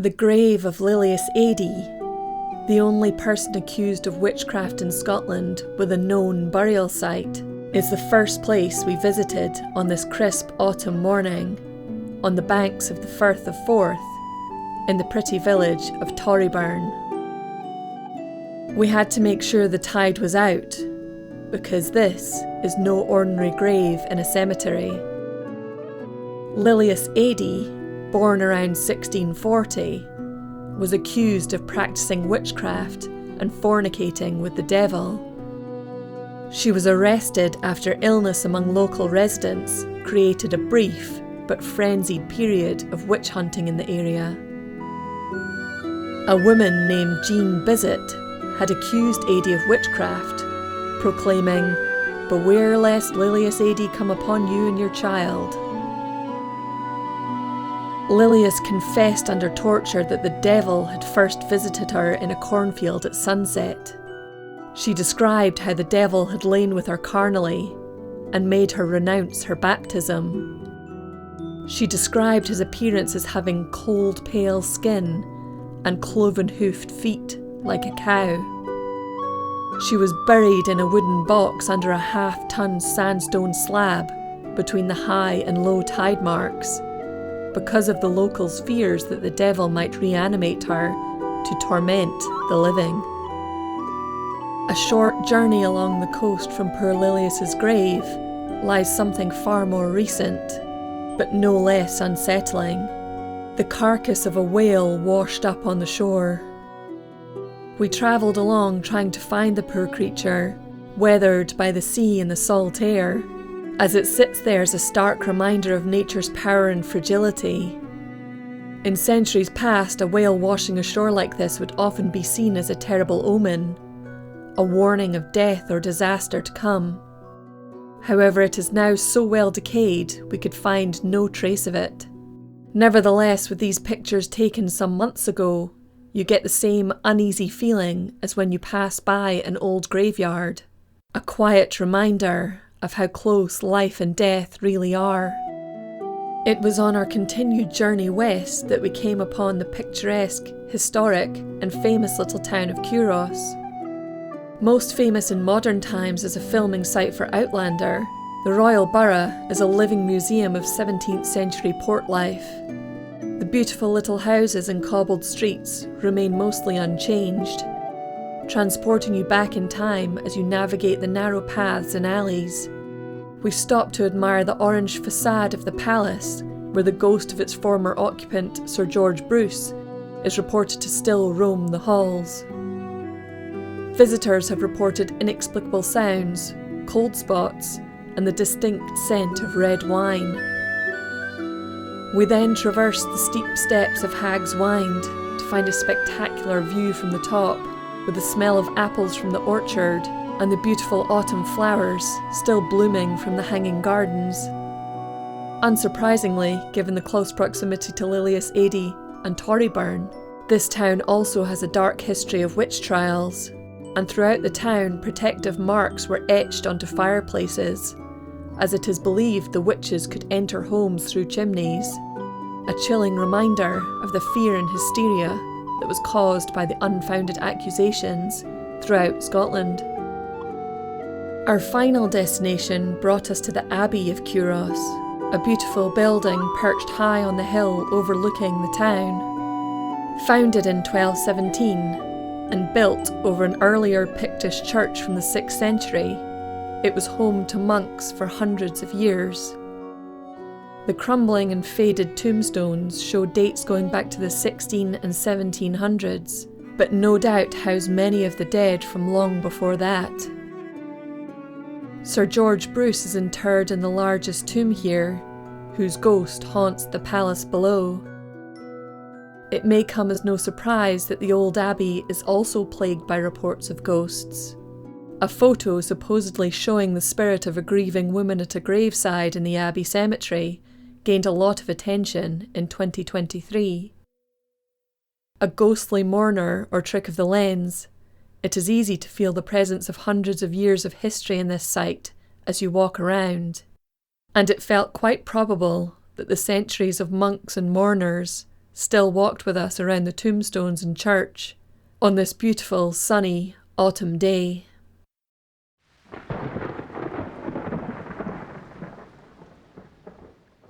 The grave of Lilias Adie, the only person accused of witchcraft in Scotland with a known burial site, is the first place we visited on this crisp autumn morning, on the banks of the Firth of Forth, in the pretty village of Torryburn. We had to make sure the tide was out, because this is no ordinary grave in a cemetery. Lilias Adie, born around 1640, was accused of practicing witchcraft and fornicating with the devil. She was arrested after illness among local residents created a brief but frenzied period of witch hunting in the area. A woman named Jean Bizet had accused Adie of witchcraft, proclaiming, "Beware lest Lilias Adie come upon you and your child." Lilias confessed under torture that the devil had first visited her in a cornfield at sunset. She described how the devil had lain with her carnally and made her renounce her baptism. She described his appearance as having cold, pale skin and cloven-hoofed feet like a cow. She was buried in a wooden box under a half-ton sandstone slab between the high and low tide marks, because of the locals' fears that the devil might reanimate her to torment the living. A short journey along the coast from poor Lilias's grave lies something far more recent, but no less unsettling: the carcass of a whale washed up on the shore. We travelled along trying to find the poor creature, weathered by the sea and the salt air, as it sits there as a stark reminder of nature's power and fragility. In centuries past, a whale washing ashore like this would often be seen as a terrible omen, a warning of death or disaster to come. However, it is now so well decayed we could find no trace of it. Nevertheless, with these pictures taken some months ago, you get the same uneasy feeling as when you pass by an old graveyard, a quiet reminder of how close life and death really are. It was on our continued journey west that we came upon the picturesque, historic and famous little town of Culross. Most famous in modern times as a filming site for Outlander, the Royal Borough is a living museum of 17th century port life. The beautiful little houses and cobbled streets remain mostly unchanged, transporting you back in time as you navigate the narrow paths and alleys. We stop to admire the orange facade of the palace, where the ghost of its former occupant, Sir George Bruce, is reported to still roam the halls. Visitors have reported inexplicable sounds, cold spots, and the distinct scent of red wine. We then traverse the steep steps of Hag's Wynd to find a spectacular view from the top, with the smell of apples from the orchard and the beautiful autumn flowers still blooming from the hanging gardens. Unsurprisingly, given the close proximity to Lilias Adie and Torryburn, this town also has a dark history of witch trials, and throughout the town protective marks were etched onto fireplaces, as it is believed the witches could enter homes through chimneys, a chilling reminder of the fear and hysteria that was caused by the unfounded accusations throughout Scotland. Our final destination brought us to the Abbey of Culross, a beautiful building perched high on the hill overlooking the town. Founded in 1217 and built over an earlier Pictish church from the 6th century, it was home to monks for hundreds of years. The crumbling and faded tombstones show dates going back to the 16 and 1700s, but no doubt house many of the dead from long before that. Sir George Bruce is interred in the largest tomb here, whose ghost haunts the palace below. It may come as no surprise that the old abbey is also plagued by reports of ghosts. A photo supposedly showing the spirit of a grieving woman at a graveside in the Abbey cemetery gained a lot of attention in 2023. A ghostly mourner or trick of the lens, it is easy to feel the presence of hundreds of years of history in this site as you walk around, and it felt quite probable that the centuries of monks and mourners still walked with us around the tombstones and church on this beautiful, sunny autumn day.